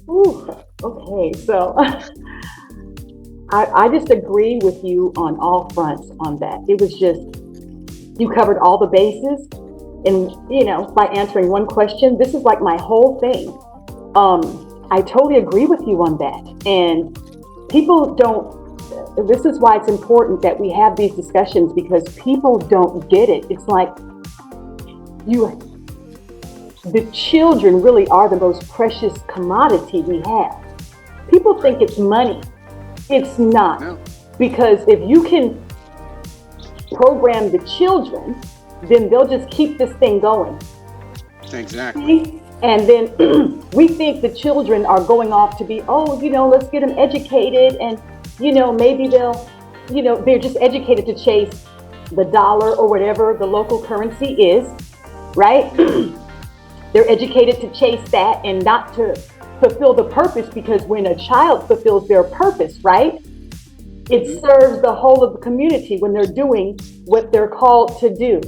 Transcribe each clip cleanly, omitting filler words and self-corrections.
Ooh, okay, so I just agree with you on all fronts on that. It was just, you covered all the bases. And, by answering one question, this is like my whole thing. I totally agree with you on that. And people don't, this is why it's important that we have these discussions because people don't get it. It's like you, the children really are the most precious commodity we have. People think it's money. It's not. No, Because if you can program the children, then they'll just keep this thing going. exactly. And then we think the children are going off to be, oh, let's get them educated. And, maybe they're just educated to chase the dollar or whatever the local currency is, right? They're educated to chase that and not to fulfill the purpose because when a child fulfills their purpose, right? It Hmm. serves the whole of the community when they're doing what they're called to do,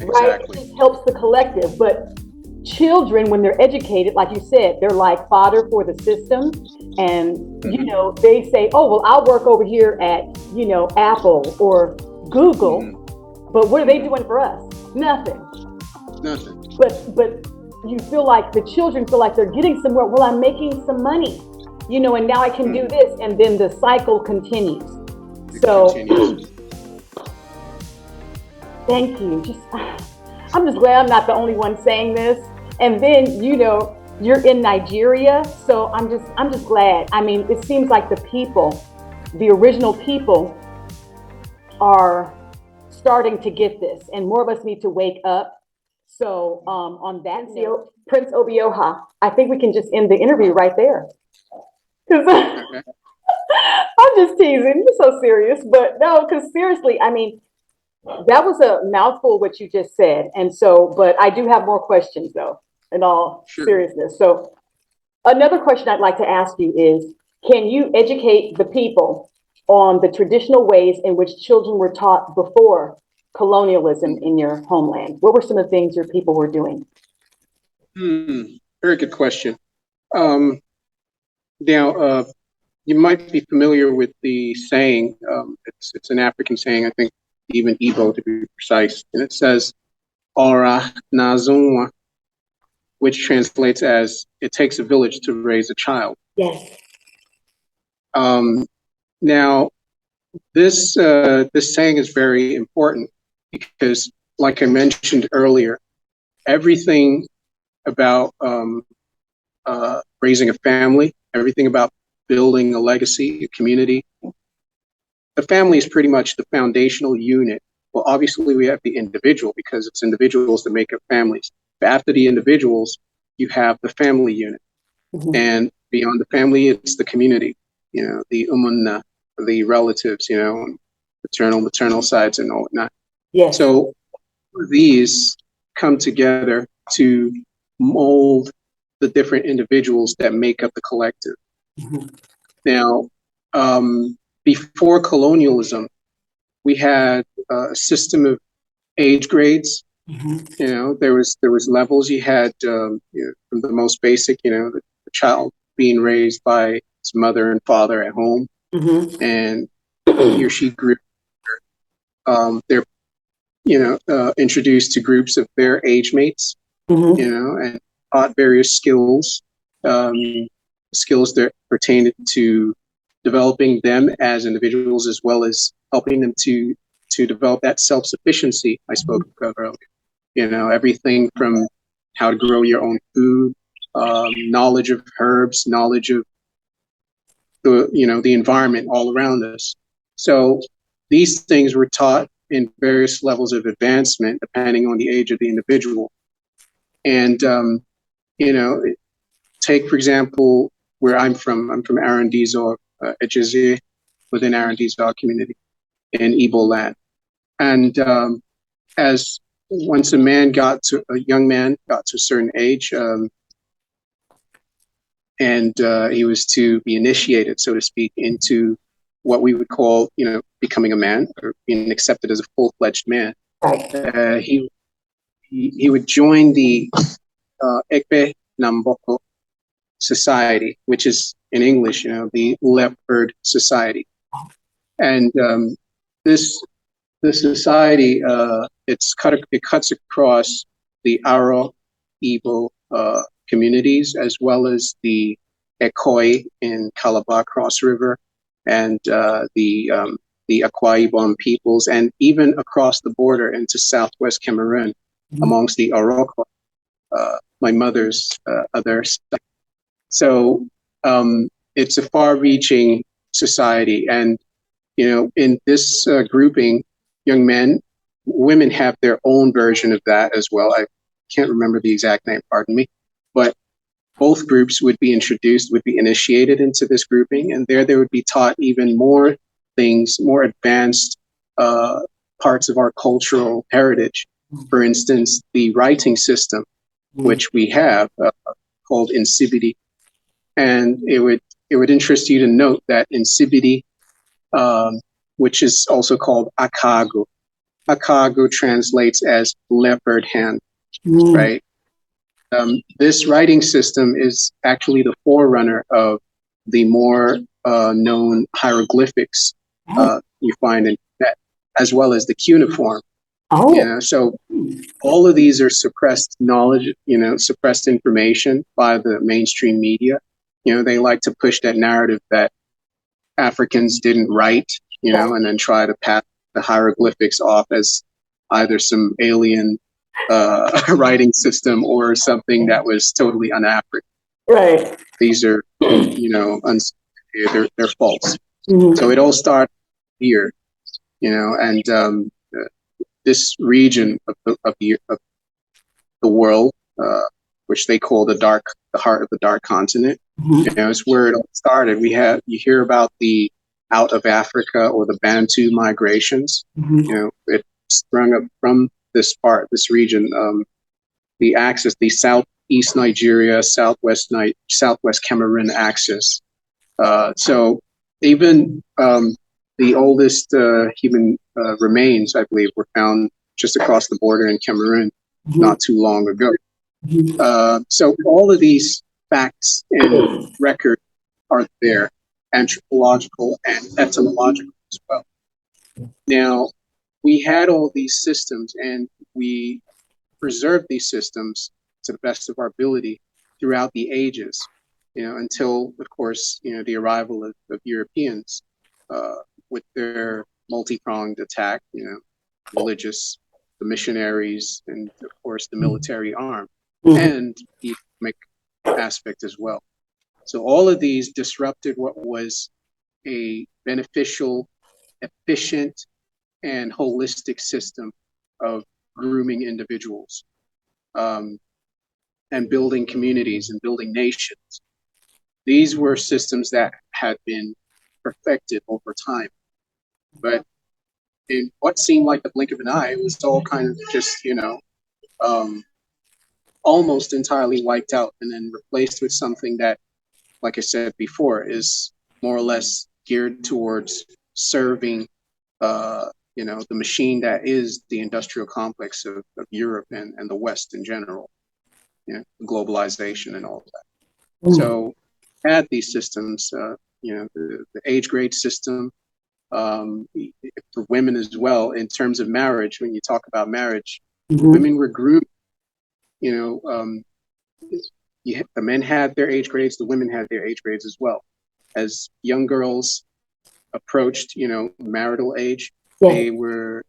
right? It Exactly. just helps the collective. But children, when they're educated, like you said, they're like fodder for the system. And, Hmm. they say, oh, well, I'll work over here at, Apple or Hmm. Google. But what are they Hmm. doing for us? Nothing. Nothing. But you feel like the children feel like they're getting somewhere. Well, I'm making some money, and now I can do Hmm. this. And then the cycle continues. It So continues. thank you. I'm just glad I'm not the only one saying this. And then, you're in Nigeria, so I'm just glad. I mean, it seems like the original people are starting to get this, and more of us need to wake up. So, on that note, Prince Obioha, I think we can just end the interview right there. Because Okay. I'm just teasing. You're so serious, but no, because seriously, I mean, that was a mouthful what you just said. And so, but I do have more questions though, in all Sure. seriousness. So another question I'd like to ask you is, can you educate the people on the traditional ways in which children were taught before colonialism in your homeland? What were some of the things your people were doing? Hmm. Very good question. Um, now, you might be familiar with the saying. It's an African saying, I think, even Igbo to be precise, and it says "Ora nazunwa," which translates as "It takes a village to raise a child." Yes. Um, now, this saying is very important because, like I mentioned earlier, everything about raising a family, everything about building a legacy, a community, the family is pretty much the foundational unit. Well, obviously, we have the individual because it's individuals that make up families. But after the individuals, you have the family unit. Mhm. And beyond the family, it's the community, the umunna, the relatives, paternal, maternal sides and all whatnot. Yes. So these come together to mold the different individuals that make up the collective. Mhm. Now, before colonialism, we had a system of age grades. Mhm. There was levels. You had from the most basic, the child being raised by his mother and father at home, Mhm. and he or she grew. They're introduced to groups of their age mates, Mhm. and taught various um, skills that pertain to developing them as individuals as well as helping them to develop that self-sufficiency I spoke of earlier. Everything from how to grow your own food, knowledge of herbs, knowledge of the environment all around us. So these things were taught in various levels of advancement depending on the age of the individual. And you know, take for example where I'm from. I'm from Arandizo, Ejeze, within Arandizo community in Igbo land. And as once a young man got to a certain age, and he was to be initiated, so to speak, into what we would call, becoming a man or being accepted as a full-fledged man. Right. He would join the Ekpe Namboko, society, which is in English, the leopard society. And this society, it cuts across the Aro, Igbo communities, as well as the Ekoi in Calabar Cross River, and the Akwa Ibom peoples, and even across the border into southwest Cameroon, amongst the Oroko, my mother's other side. So it's a far-reaching society, and in this grouping, young men, women have their own version of that as well. I can't remember the exact name, pardon me, but both groups would be initiated into this grouping, and there they would be taught even more things, more advanced parts of our cultural heritage. For instance, the writing system, which we have called Insibidi, and it would interest you to note that Insibidi, which is also called Akago. Akago translates as leopard hand, right? This writing system is actually the forerunner of the more known hieroglyphics you find in Tibet, as well as the cuneiform. So all of these are suppressed knowledge, suppressed information by the mainstream media. They like to push that narrative that Africans didn't write, and then try to pass the hieroglyphics off as either some alien writing system or something that was totally un-African. Right. These are, they're false. So it all started here, and this region of the world, which they call the heart of the dark continent, is where it all started. You hear about the out of Africa or the Bantu migrations. It sprung up from this region, the axis, the southeast Nigeria, southwest Cameroon axis. So even the oldest human remains, I believe, were found just across the border in Cameroon not too long ago. So all of these facts and records are there, anthropological and etymological as well. Now, we had all these systems, and we preserved these systems to the best of our ability throughout the ages, until, of course, the arrival of Europeans with their multi-pronged attack, religious, the missionaries, and of course the military arm, and the economic aspect as well. So all of these disrupted what was a beneficial, efficient, and holistic system of grooming individuals, and building communities and building nations. These were systems that had been perfected over time. But in what seemed like the blink of an eye, it was all kind of just, almost entirely wiped out and then replaced with something that, like I said before, is more or less geared towards serving, the machine that is the industrial complex of Europe and the West in general, globalization and all of that. So had these systems, the age grade system, for women as well, in terms of marriage. When you talk about marriage, women were groomed. The men had their age grades, the women had their age grades as well. As young girls approached, marital age, they were,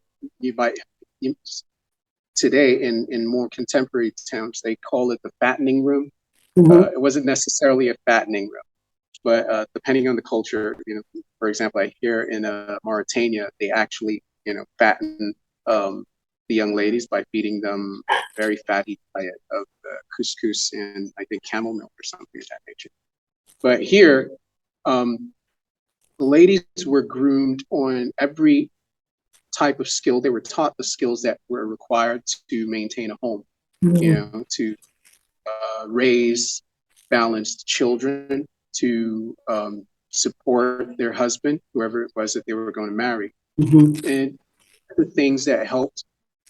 today in more contemporary terms, they call it the fattening room. It wasn't necessarily a fattening room, but depending on the culture, for example, I hear in Mauritania, they actually, fatten the young ladies by feeding them a very fatty diet of couscous and I think camel milk or something of that nature. But here, the ladies were groomed on every type of skill. They were taught the skills that were required to maintain a home, to raise balanced children, to support their husband, whoever it was that they were going to marry. And the things that helped,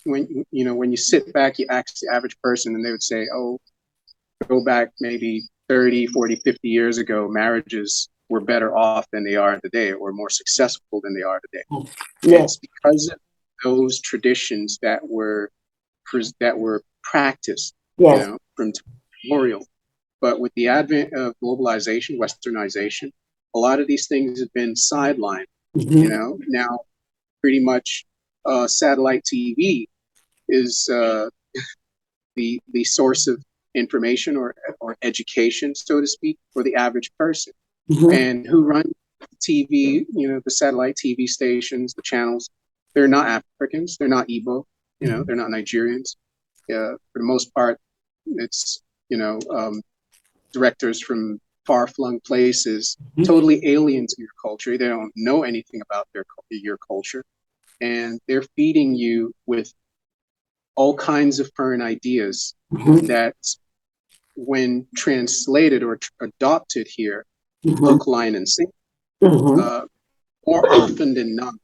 when you sit back, you ask the average person and they would say, oh, go back maybe 30, 40, 50 years ago, marriages were better off than they are today, or more successful than they are today. Yes. It's because of those traditions that were practiced, Yes. from memorial. But with the advent of globalization, westernization, a lot of these things have been sidelined. Now pretty much satellite TV is the source of information or education, so to speak, for the average person. And who run TV, the satellite TV stations, the channels, they're not Africans, they're not Igbo, they're not Nigerians. For the most part, it's, directors from far-flung places, totally alien to your culture. They don't know anything about your culture. And they're feeding you with all kinds of foreign ideas that, when translated or adopted here, hook, line, and sinker, more often than not,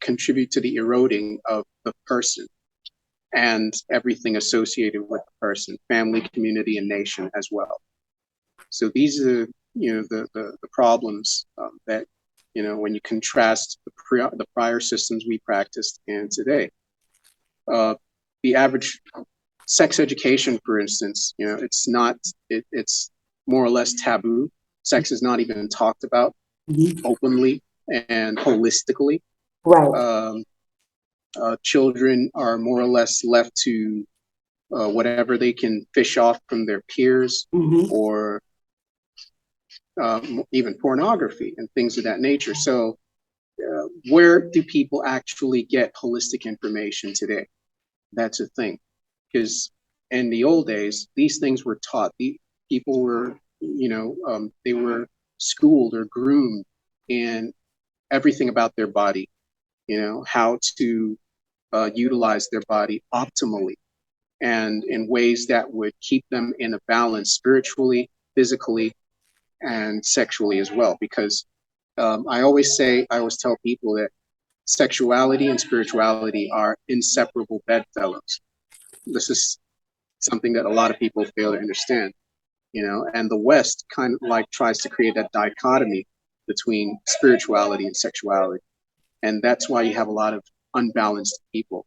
contribute to the eroding of the person and everything associated with the person, family, community, and nation as well. So these are, the problems that, when you contrast the prior systems we practiced and today. The average sex education, for instance, it's more or less taboo. Sex is not even talked about openly and holistically. Right. Children are more or less left to whatever they can fish off from their peers, or even pornography and things of that nature. So where do people actually get holistic information today? That's a thing. Because in the old days, these things were taught. People were, they were schooled or groomed in everything about their body, how to utilize their body optimally and in ways that would keep them in a balance spiritually, physically, and sexually as well. Because I always tell people that sexuality and spirituality are inseparable bedfellows. This is something that a lot of people fail to understand, and the West kind of like tries to create that dichotomy between spirituality and sexuality. And that's why you have a lot of unbalanced people,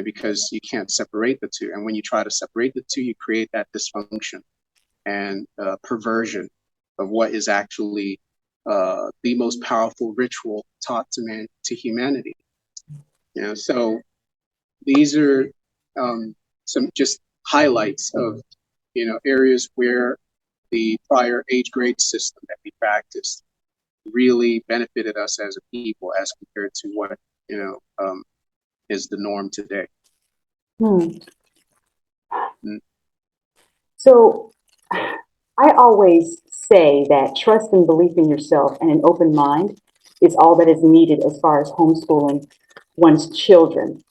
because you can't separate the two. And when you try to separate the two, you create that dysfunction and perversion of what is actually the most powerful ritual taught to humanity. So these are some just highlights of areas where the prior age grade system that we practiced really benefited us as a people as compared to what is the norm today. So I always say that trust and belief in yourself and an open mind is all that is needed as far as homeschooling one's children.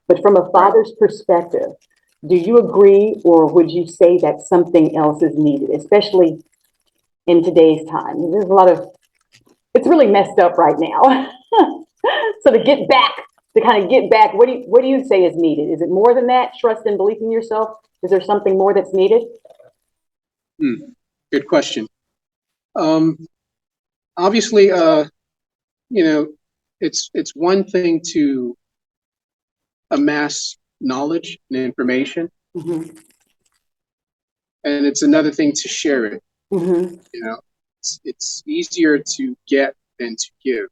But from a father's perspective, do you agree, or would you say that something else is needed, especially in today's time? There's a lot of, it's really messed up right now. So to kind of get back, what do you say is needed? Is it more than that, trust and belief in yourself? Is there something more that's needed? Good question. Obviously, it's one thing to amass knowledge and information, and it's another thing to share it. It's easier to get than to give,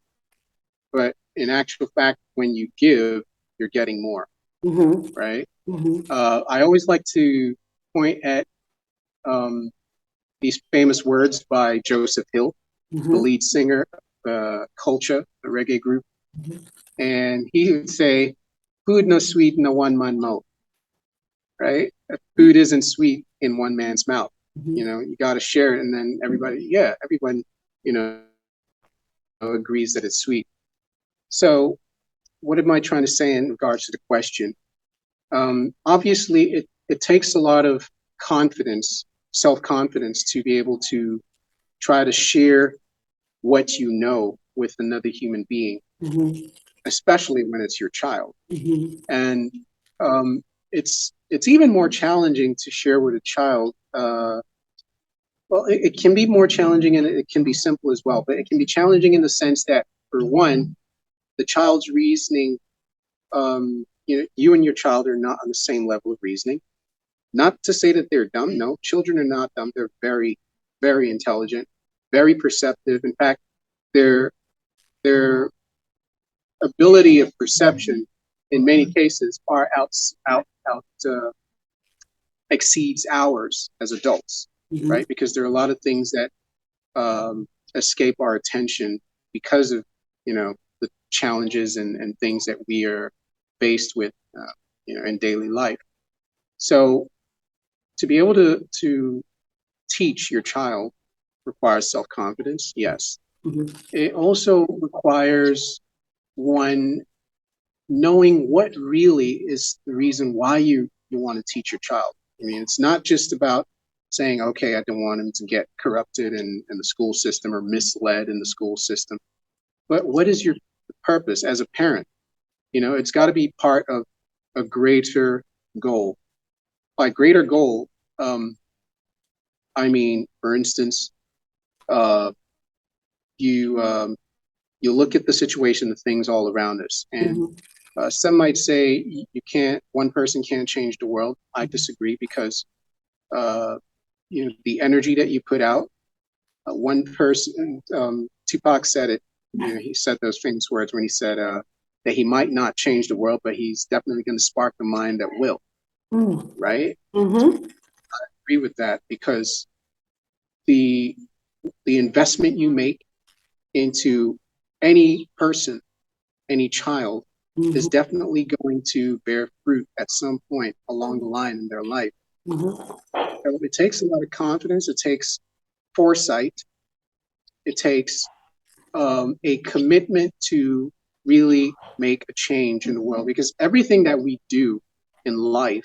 but in actual fact, when you give, you're getting more, right? I always like to point at these famous words by Joseph Hill, the lead singer of Culture, the reggae group. And he would say, food no sweet in a one man mouth, right? Food isn't sweet in one man's mouth. You got to share it. And then everyone, agrees that it's sweet. So what am I trying to say in regards to the question? Obviously, it takes a lot of confidence, self-confidence, to be able to try to share what you know with another human being, especially when it's your child. And it's it's even more challenging to share with a child. Well, it can be more challenging and it can be simple as well, but it can be challenging in the sense that, for one, the child's reasoning, you and your child are not on the same level of reasoning. Not to say that they're dumb. No, children are not dumb. They're very, very intelligent, very perceptive. In fact, their ability of perception in many cases far exceeds ours as adults, right? Because there are a lot of things that escape our attention because of, the challenges and things that we are faced with, in daily life. So to be able to teach your child requires self-confidence, yes. It also requires one knowing what really is the reason why you want to teach your child. I mean, it's not just about saying, okay, I don't want him to get corrupted in the school system or misled in the school system. But what is your purpose as a parent? It's got to be part of a greater goal. By greater goal, I mean, for instance, you look at the situation, the things all around us, and some might say one person can't change the world. I disagree because the energy that you put out, one person, Tupac said it. He said those famous words when he said that he might not change the world, but he's definitely going to spark the mind that will. Right? I agree with that because the investment you make into any person, any child, is definitely going to bear fruit at some point along the line in their life. So it takes a lot of confidence. It takes foresight. It takes a commitment to really make a change in the world, because everything that we do in life,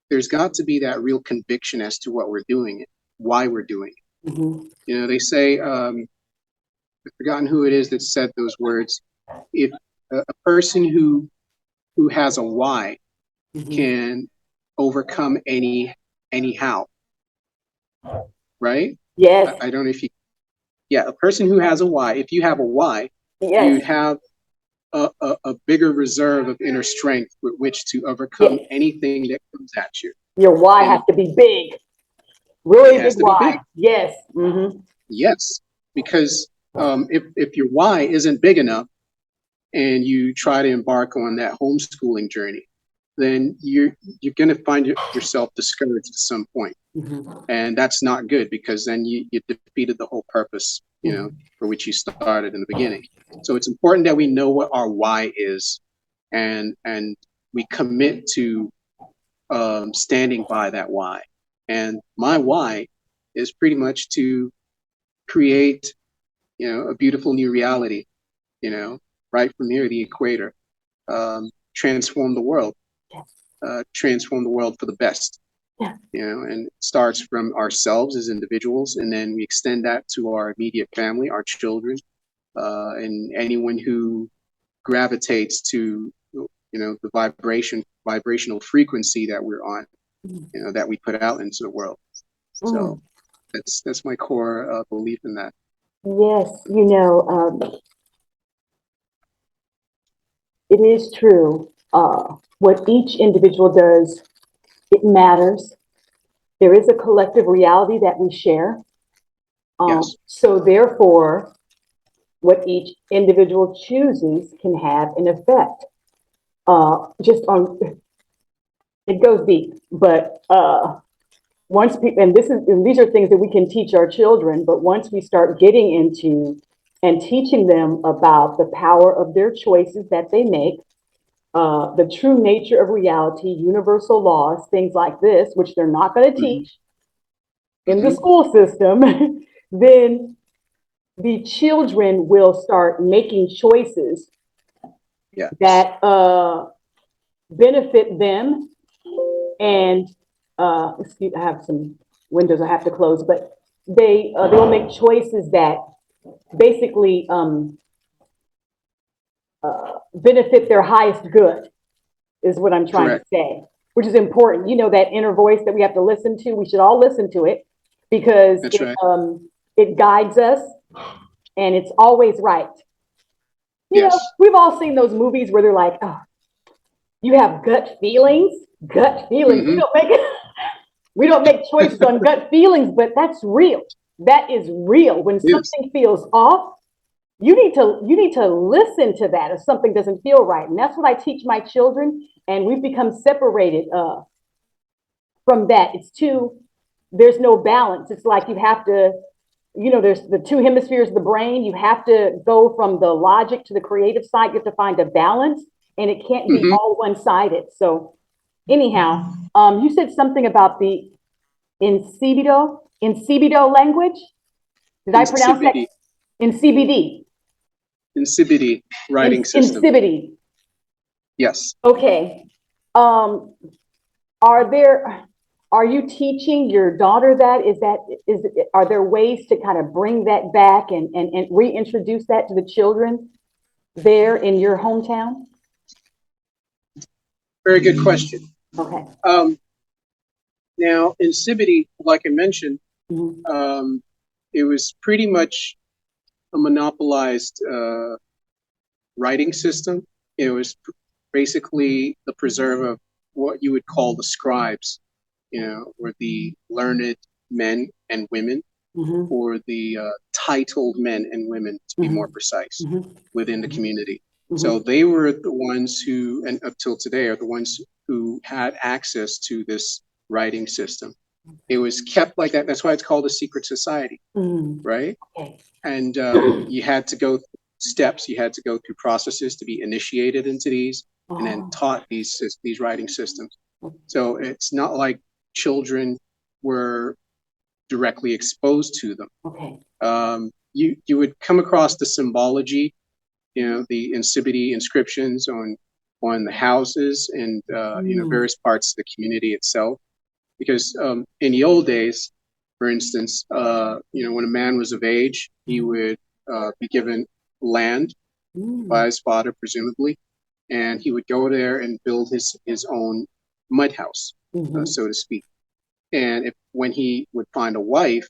there's got to be that real conviction as to what we're doing, why we're doing it. They say, I've forgotten who it is that said those words. If a person who has a why can overcome any how, right? Yes. I don't know if you, a person who has a why, if you have a why, you'd have a bigger reserve of inner strength with which to overcome anything that comes at you. Your why has to be big. Really big why. Yes. Yes, because if your why isn't big enough and you try to embark on that homeschooling journey, then you're going to find yourself discouraged at some point. And that's not good, because then you defeated the whole purpose, for which you started in the beginning. So it's important that we know what our why is, and we commit to standing by that why. And my why is pretty much to create, a beautiful new reality, right from near the equator, transform the world for the best. And it starts from ourselves as individuals, and then we extend that to our immediate family, our children, and anyone who gravitates to, the vibrational frequency that we're on, that we put out into the world. So that's my core belief in that. Yes, it is true. What each individual does, it matters. There is a collective reality that we share. Yes. So therefore, what each individual chooses can have an effect. Just on, it goes deep, but once people, and these are things that we can teach our children, but once we start getting into and teaching them about the power of their choices that they make, the true nature of reality, universal laws, things like this, which they're not going to teach in the school system, then the children will start making choices that benefit them. And excuse, I have some windows I have to close, but they'll make choices that basically benefit their highest good, is what I'm trying to say. which is important. You know, that inner voice that we have to listen to. We should all listen to it because That's right. it guides us and it's always right. You know, Yes. we've all seen those movies where they're like, oh, you have gut feelings, gut feelings. Mm-hmm. We don't make choices on gut feelings, but that's real. That is real. When Yes. something feels off, you need to listen to that if something doesn't feel right. And that's what I teach my children. And we've become separated from that. There's no balance. It's like you have to, there's the two hemispheres of the brain. You have to go from the logic to the creative side. You have to find a balance, and it can't be Mm-hmm. all one-sided. So anyhow, you said something about the Incibido language. Did I pronounce that? Insipidity. Incibidi. Insipidity writing system. Incibidi. Yes. Okay. Um, are there are you teaching your daughter that? Are there ways to kind of bring that back and reintroduce that to the children there in your hometown? Very good question. Okay. Now, insipidity, like I mentioned, Mhm. it was pretty much a monopolized writing system. It was basically the preserve of what you would call the scribes, were the learned men and women, Mhm. or the titled men and women, to be more precise, Mhm. within the community. So Mhm. they were the ones who, and up till today, are the ones who had access to this writing system. It was kept like that. That's why it's called a secret society, Mhm. right? Okay. And you had to go through steps, you had to go through processes to be initiated into these, and then Oh. taught these writing systems. So it's not like children were directly exposed to them. Okay. You would come across the symbology, the insipidity inscriptions on the houses and Mm. various parts of the community itself. Because in the old days, for instance, when a man was of age, he would be given land by Mm. his father, presumably, and he would go there and build his own mud house, Mhm. so to speak. And when he would find a wife,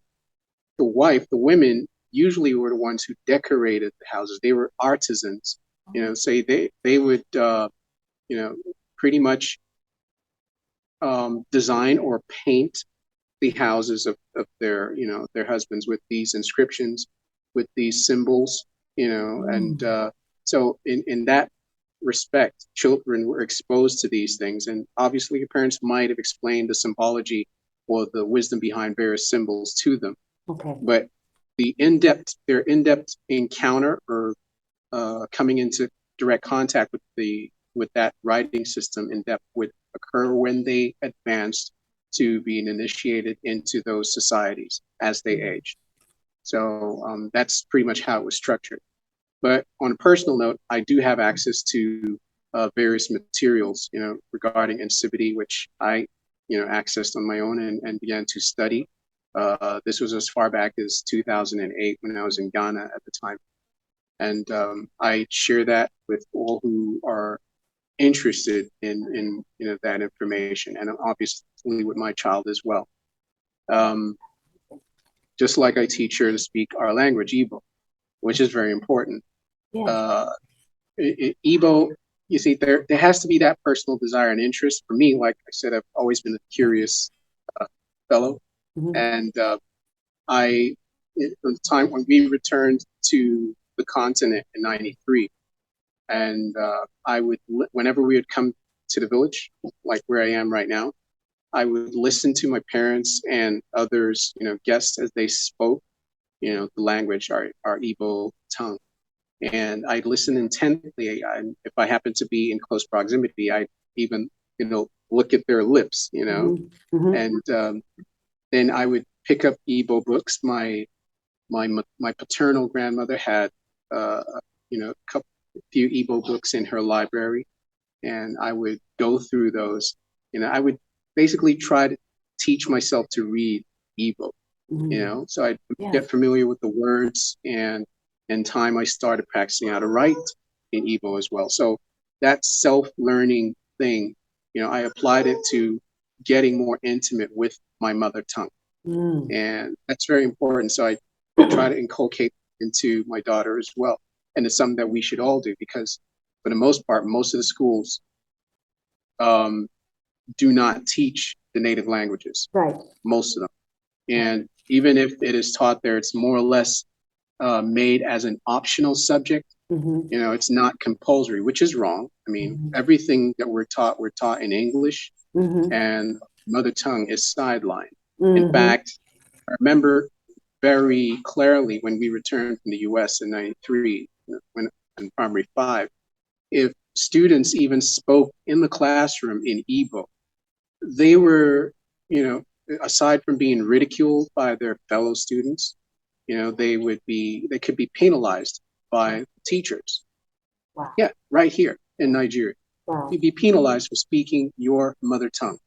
the women usually were the ones who decorated the houses. They were artisans, say they would, pretty much design or paint the houses of their husbands with these inscriptions, with these symbols, and Mm. so in that respect, children were exposed to these things, and obviously your parents might have explained the symbology or the wisdom behind various symbols to them, Okay. but their in-depth encounter or coming into direct contact with that writing system in depth would occur when they advanced to being initiated into those societies as they aged. So that's pretty much how it was structured. But on a personal note, I do have access to various materials, regarding insipidity, which I, accessed on my own and began to study. This was as far back as 2008 when I was in Ghana at the time. And I share that with all who are interested in that information, and obviously with my child as well. Um, just like I teach her to speak our language, Igbo, which is very important. Yes. Uh, Igbo, you see, there has to be that personal desire and interest. For me, like I said, I've always been a curious fellow, Mhm. and I, at the time when we returned to the continent in '93, and I would, whenever we would come to the village, like where I am right now, I would listen to my parents and others, guests as they spoke, the language, our Igbo tongue. And I'd listen intently. If I happened to be in close proximity, I'd even, look at their lips, Mhm. Mhm. and then I would pick up Igbo books. My paternal grandmother had, a few Igbo books in her library, and I would go through those. I would basically try to teach myself to read Igbo. Mhm. So I'd Yes. get familiar with the words, and in time I started practicing how to write in Igbo as well. So that self-learning thing I applied it to getting more intimate with my mother tongue. And that's very important. So I try to inculcate into my daughter as well. And it's something that we should all do, because for the most part, most of the schools do not teach the native languages, Right. most of them. And even if it is taught there, it's more or less made as an optional subject. It's not compulsory, which is wrong. I mean, everything that we're taught in English, and mother tongue is sidelined. In fact, I remember very clearly when we returned from the US in 93, when in primary 5, if students even spoke in the classroom in Igbo, they were, aside from being ridiculed by their fellow students, they could be penalized by teachers. Wow. Yeah, right here in Nigeria. Wow. You'd be penalized for speaking your mother tongue.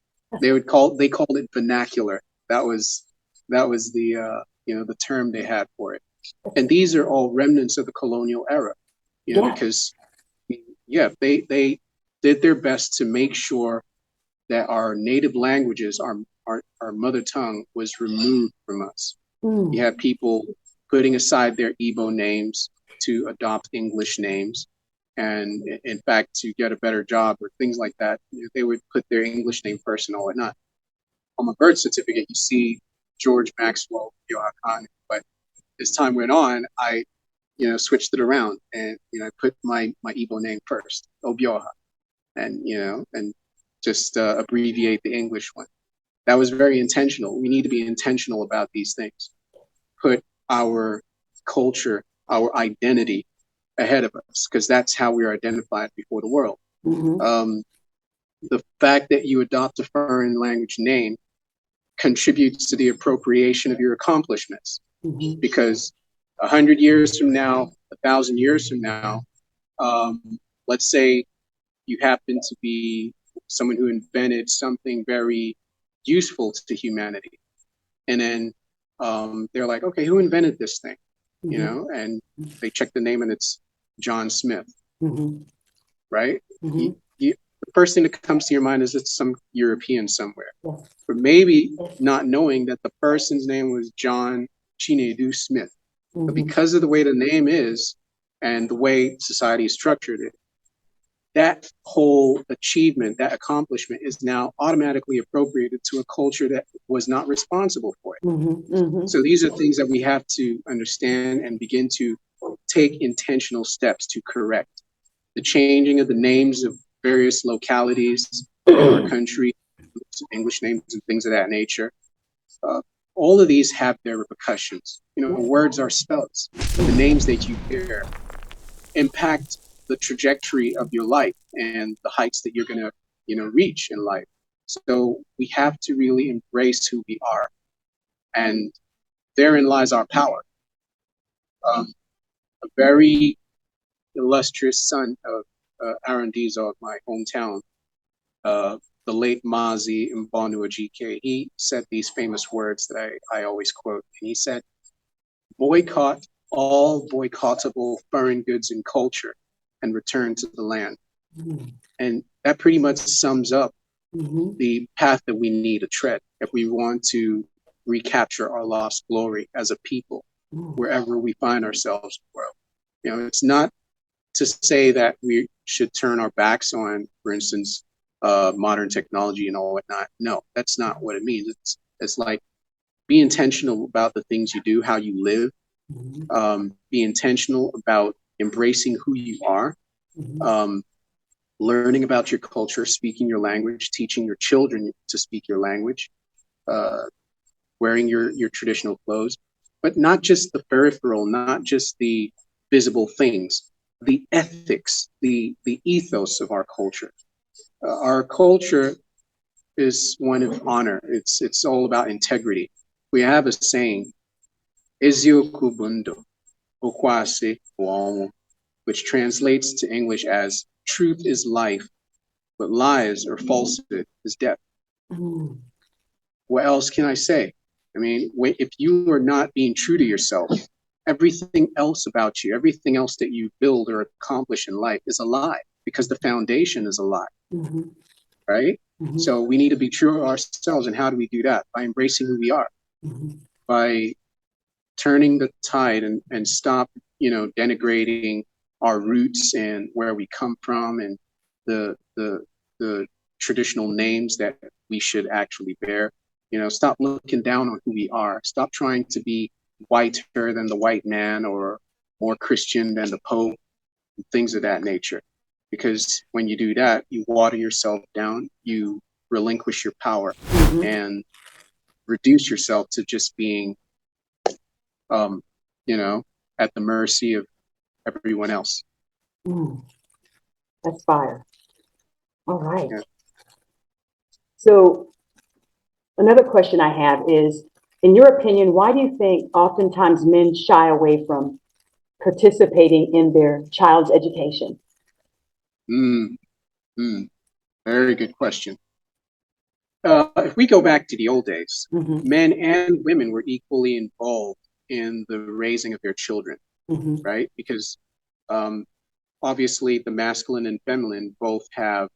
They called it vernacular. That was the term they had for it. And these are all remnants of the colonial era, because they did their best to make sure that our native languages, our mother tongue, was removed from us. You have people putting aside their Igbo names to adopt English names. And in fact, to get a better job or things like that, they would put their English name first and all whatnot. On my birth certificate, you see George Maxwell Obioha Kanu. But as time went on, I switched it around, and I put my Igbo name first, Obioha, and just abbreviate the English one. That was very intentional. We need to be intentional about these things. Put our culture, our identity ahead of us, because that's how we are identified before the world. The fact that you adopt a foreign language name contributes to the appropriation of your accomplishments, because 100 years from now, 1,000 years from now, let's say you happen to be someone who invented something very useful to humanity, and then they're like, okay, who invented this thing? And they check the name, and it's John Smith, right? The first thing that comes to your mind is it's some European somewhere, but maybe not knowing that the person's name was John Chinedu Smith. But because of the way the name is and the way society is structured, that whole achievement, that accomplishment, is now automatically appropriated to a culture that was not responsible for it. So these are things that we have to understand and begin to take intentional steps to correct. The changing of the names of various localities in our country, English names and things of that nature. All of these have their repercussions. Words are spells. The names that you bear impact the trajectory of your life and the heights that you're going to, reach in life. So we have to really embrace who we are, and therein lies our power. A very illustrious son of Arandizo, of my hometown, the late Mazi Mbonu Ojike, he said these famous words that I always quote. And he said, boycott all boycottable foreign goods and culture and return to the land. And that pretty much sums up the path that we need to tread if we want to recapture our lost glory as a people, wherever we find ourselves in the world. It's not to say that we should turn our backs on, for instance, modern technology and all whatnot. No, that's not what it means. It's like, be intentional about the things you do, how you live. Be intentional about embracing who you are, learning about your culture, speaking your language, teaching your children to speak your language, wearing your traditional clothes, but not just the peripheral, not just the visible things, the ethics, the ethos of our culture. Our culture is one of honor. It's all about integrity. We have a saying, "Ezioku bundo, okwase oonwu," which translates to English as "truth is life, but lies or falsehood is death." What else can I say? I mean, if you are not being true to yourself, everything else about you, everything else that you build or accomplish in life is a lie, because the foundation is a lie. right? Mm-hmm. So we need to be true to ourselves. And how do we do that? By embracing who we are, by turning the tide and stop, denigrating our roots and where we come from and the traditional names that we should actually bear. Stop looking down on who we are. Stop trying to be whiter than the white man or more Christian than the Pope, and things of that nature. Because when you do that, you water yourself down, you relinquish your power and reduce yourself to just being, at the mercy of everyone else. That's fire. All right. Yeah. So another question I have is, in your opinion, why do you think oftentimes men shy away from participating in their child's education? Very good question. If we go back to the old days, men and women were equally involved in the raising of their children, right? Because obviously the masculine and feminine both have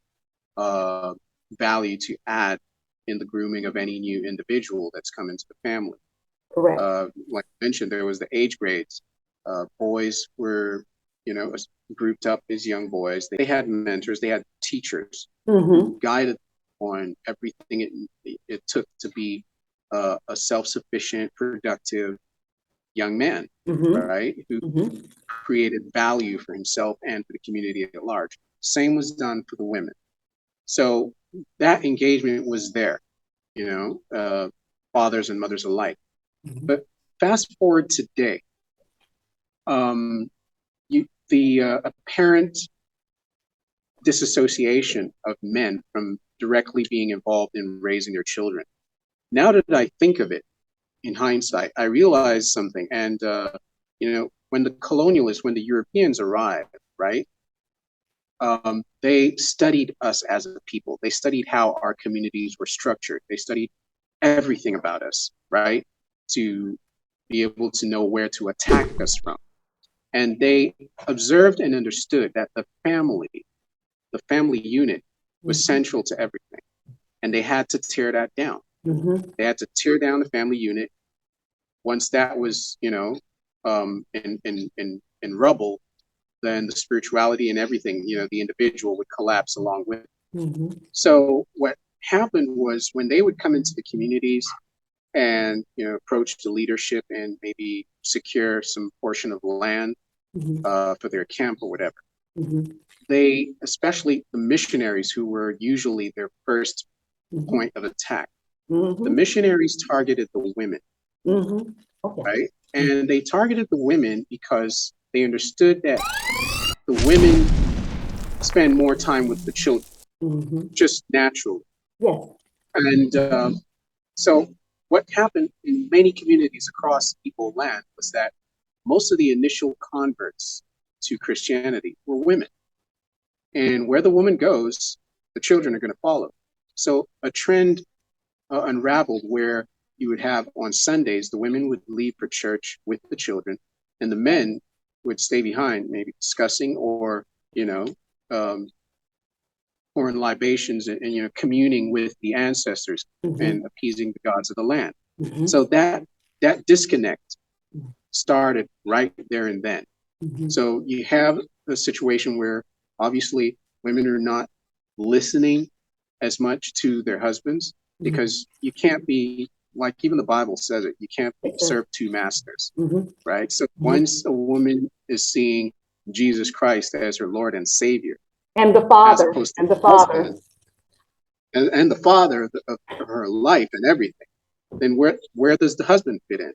value to add in the grooming of any new individual that's come into the family. Correct. Like I mentioned, there was the age grades. Boys were, grouped up as young boys. They had mentors, they had teachers who guided on everything it took to be a self-sufficient, productive young man, right? Who created value for himself and for the community at large. Same was done for the women. So that engagement was there, fathers and mothers alike. But fast forward today, the apparent disassociation of men from directly being involved in raising their children. Now that I think of it in hindsight, I realized something. And, when the Europeans arrived, right, they studied us as a people. They studied how our communities were structured. They studied everything about us, right, to be able to know where to attack us from. And they observed and understood that the family unit was central to everything. And they had to tear that down. They had to tear down the family unit. Once that was, in rubble, then the spirituality and everything, the individual would collapse along with it. So what happened was when they would come into the communities and, approach the leadership and maybe secure some portion of land for their camp or whatever, they, especially the missionaries who were usually their first point of attack, the missionaries targeted the women, right? And they targeted the women because they understood that the women spend more time with the children, just naturally. Yes. And so what happened in many communities across Igbo land was that most of the initial converts to Christianity were women. And where the woman goes, the children are going to follow. So a trend unraveled where you would have on Sundays, the women would leave for church with the children, and the men would stay behind, maybe discussing or, pouring libations and communing with the ancestors and appeasing the gods of the land. So that disconnect started right there and then. So you have a situation where obviously women are not listening as much to their husbands because you can't be, like even the Bible says it, you can't serve two masters, right? So once a woman is seeing Jesus Christ as her Lord and Savior, and the Father, and the Father, and the Father of her life and everything, then where does the husband fit in?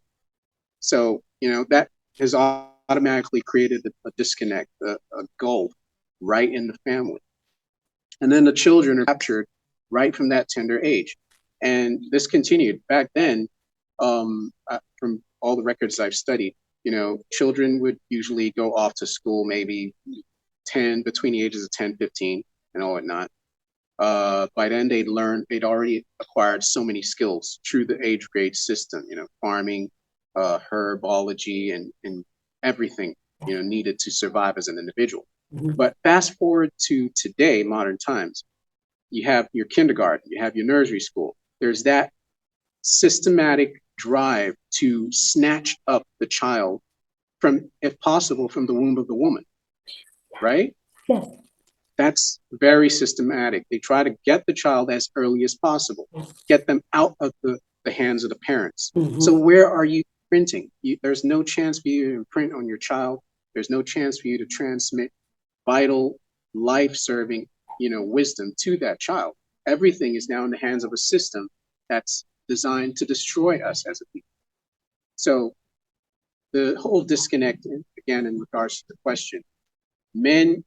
So that has automatically created a disconnect, a gulf right in the family. And then the children are captured right from that tender age. And this continued back then. From all the records I've studied, children would usually go off to school maybe between the ages of 10, 15 and all whatnot. By then they'd already acquired so many skills through the age grade system, farming, herbology and everything, needed to survive as an individual. But fast forward to today, modern times, you have your kindergarten, you have your nursery school. There's that systematic drive to snatch up the child from, if possible, from the womb of the woman, right? Yes. That's very systematic. They try to get the child as early as possible, get them out of the hands of the parents. So where are you imprinting? There's no chance for you to imprint on your child. There's no chance for you to transmit vital, life-serving, wisdom to that child. Everything is now in the hands of a system that's designed to destroy us as a people. So the whole disconnect, again, in regards to the question, men,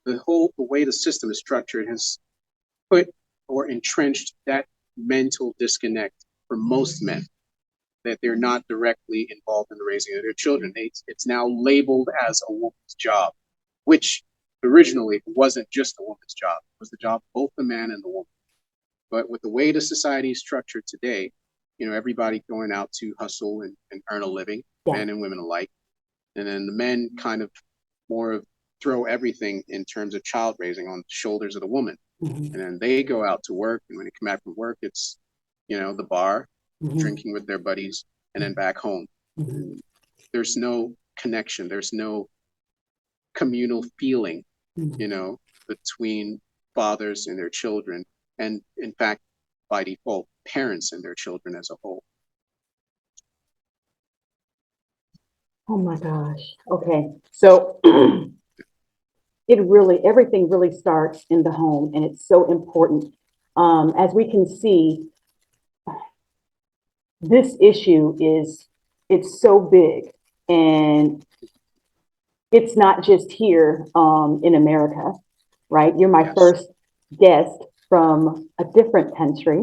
the way the system is structured has put or entrenched that mental disconnect for most men, that they're not directly involved in the raising of their children. It's now labeled as a woman's job, which originally wasn't just a woman's job. It was the job of both the man and the woman. But with the way the society is structured today, everybody going out to hustle and earn a living, men and women alike. And then the men kind of more of throw everything in terms of child raising on the shoulders of the woman. And then they go out to work. And when they come back from work, it's, the bar, drinking with their buddies, and then back home. There's no connection. There's no communal feeling, between fathers and their children. And in fact, by default, parents and their children as a whole. Oh my gosh. Okay. So everything really starts in the home, and it's so important. As we can see, this issue it's so big, and it's not just here in America, right? You're my first guest from a different country.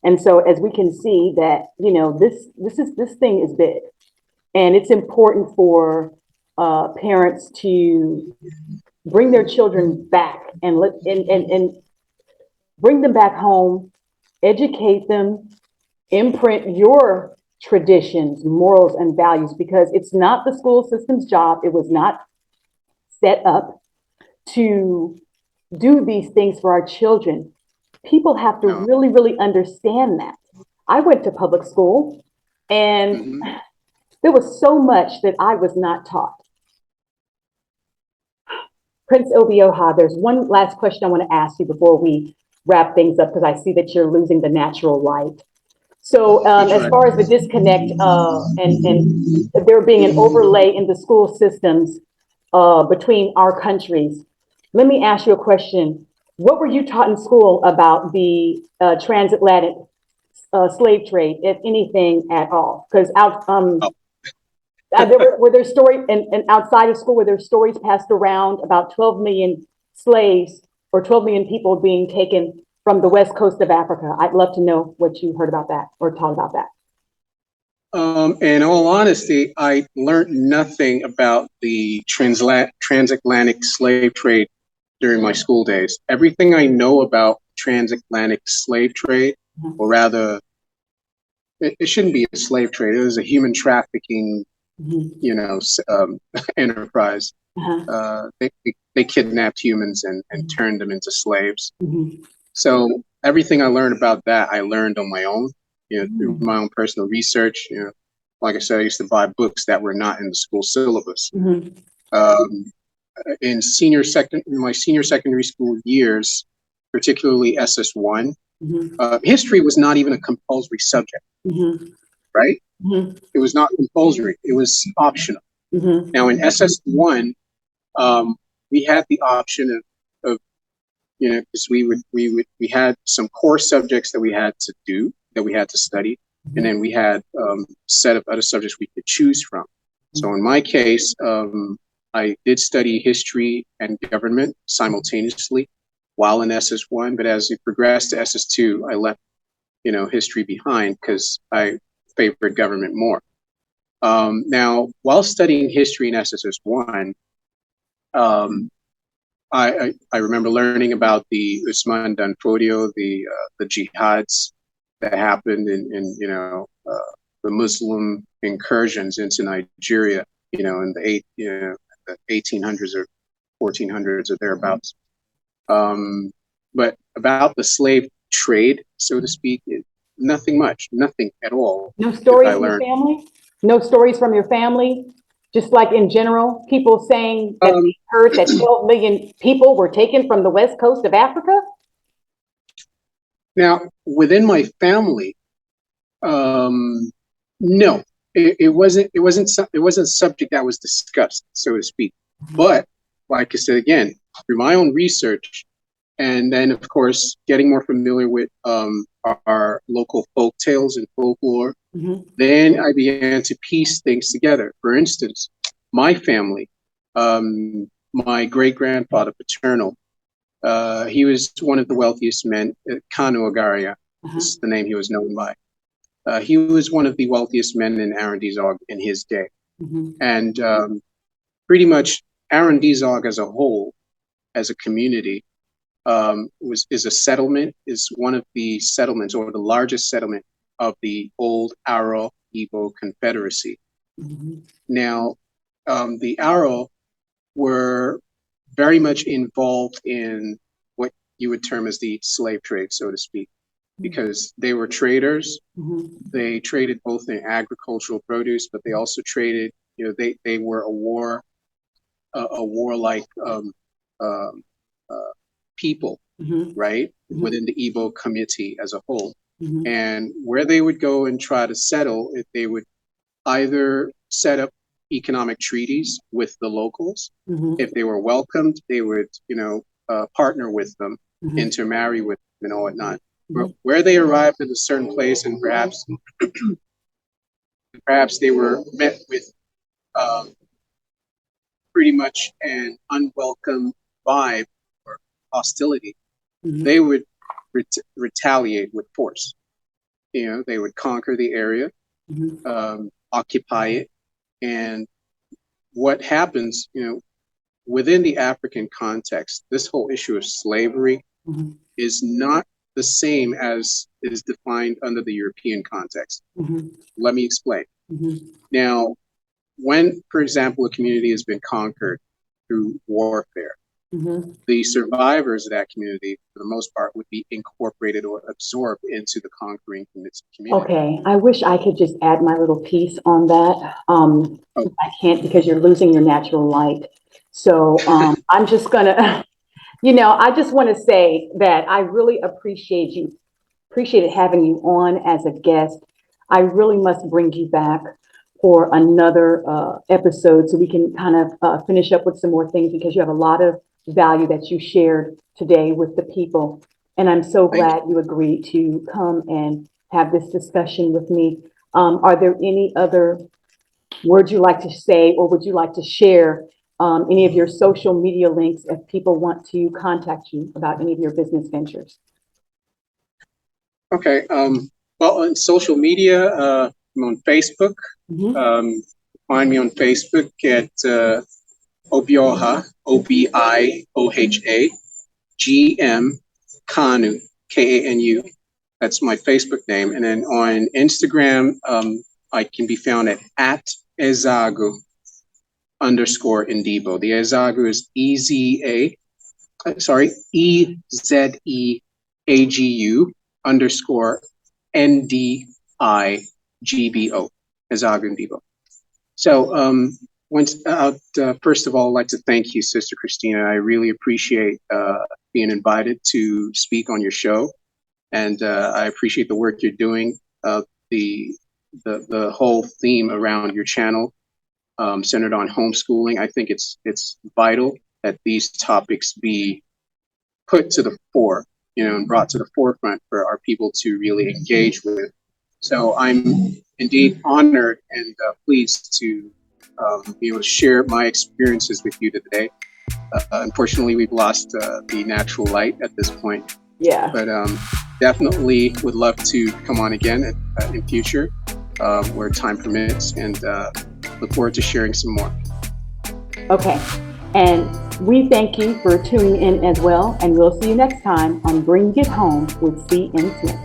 And so as we can see that, this thing is big, and it's important for parents to bring their children back and bring them back home, educate them, imprint your traditions, morals, and values, because it's not the school system's job. It was not set up to do these things for our children. People have to really, really understand that. I went to public school, and there was so much that I was not taught. Prince Obioha, there's one last question I want to ask you before we wrap things up, because I see that you're losing the natural light. So as far as the disconnect and there being an overlay in the school systems between our countries, let me ask you a question. What were you taught in school about the transatlantic slave trade, if anything at all? Because were there stories, and outside of school, were there stories passed around about 12 million slaves or 12 million people being taken from the west coast of Africa? I'd love to know what you heard about that or taught about that. In all honesty, I learned nothing about the transatlantic slave trade during my school days. Everything I know about transatlantic slave trade, or rather, it shouldn't be a slave trade. It was a human trafficking, enterprise. They kidnapped humans and turned them into slaves. So everything I learned about that, I learned on my own, through my own personal research. Like I said, I used to buy books that were not in the school syllabus. In my senior secondary school years, particularly SS1, history was not even a compulsory subject, right? It was not compulsory. It was optional. Now in SS1, we had the option of because we had some core subjects that we had to study, and then we had a set of other subjects we could choose from. So in my case, I did study history and government simultaneously while in SS1, but as we progressed to SS2, I left history behind because I favored government more. Now, while studying history in SS1, I remember learning about the Usman Dan Fodio, the jihads that happened in the Muslim incursions into Nigeria, in the 1800s or 1400s or thereabouts. But about the slave trade, so to speak, nothing much, nothing at all. No That stories I from your learned. family? No stories from your family? Just like in general, people saying that Um, they heard that 12 million people were taken from the west coast of Africa? Now, within my family, no, it wasn't. It wasn't a subject that was discussed, so to speak. But like I said again, through my own research, and then of course getting more familiar with our local folk tales and folklore, then I began to piece things together. For instance, my family, my great grandfather paternal, he was one of the wealthiest men. Kanu, this is the name he was known by. He was one of the wealthiest men in Adelohosgi in his day. And pretty much Adelohosgi as a whole, as a community, is a settlement, is one of the settlements or the largest settlement of the old Aro Igbo Confederacy. Now, the Aro were very much involved in what you would term as the slave trade, so to speak, because they were traders. They traded both in agricultural produce, but they also traded, they were a warlike people, right? Within the Igbo community as a whole. And where they would go and try to settle, if they would either set up economic treaties with the locals. If they were welcomed, they would, partner with them, intermarry with them and whatnot. Where they arrived at a certain place, and perhaps they were met with pretty much an unwelcome vibe or hostility, they would retaliate with force. They would conquer the area, occupy it. And what happens, within the African context, this whole issue of slavery is not the same as is defined under the European context. Let me explain. Now, when, for example, a community has been conquered through warfare, the survivors of that community, for the most part, would be incorporated or absorbed into the conquering community. Okay, I wish I could just add my little piece on that. I can't because you're losing your natural light. So I'm just gonna, I just want to say that I really appreciated having you on as a guest. I really must bring you back for another episode so we can kind of finish up with some more things because you have a lot of value that you shared today with the people. And I'm so glad you agreed to come and have this discussion with me. Are there any other words you'd like to say, or would you like to share any of your social media links if people want to contact you about any of your business ventures? Okay. Well, on social media, I'm on Facebook. Find me on Facebook at Obioha, Obioha, GM Kanu, Kanu. That's my Facebook name. And then on Instagram, I can be found at Ezagu _Ndibo. The Ezagu is EZEAGU _NDIGBO, Ezagu Ndibo. So first of all, I'd like to thank you, Sister Christina. I really appreciate being invited to speak on your show. And I appreciate the work you're doing. The whole theme around your channel centered on homeschooling. I think it's vital that these topics be put to the fore, and brought to the forefront for our people to really engage with. So I'm indeed honored and pleased to be able to share my experiences with you today. Unfortunately, we've lost the natural light at this point. Yeah. But definitely would love to come on again in future where time permits, and look forward to sharing some more. Okay. And we thank you for tuning in as well. And we'll see you next time on Bring It Home with C.N.Smith.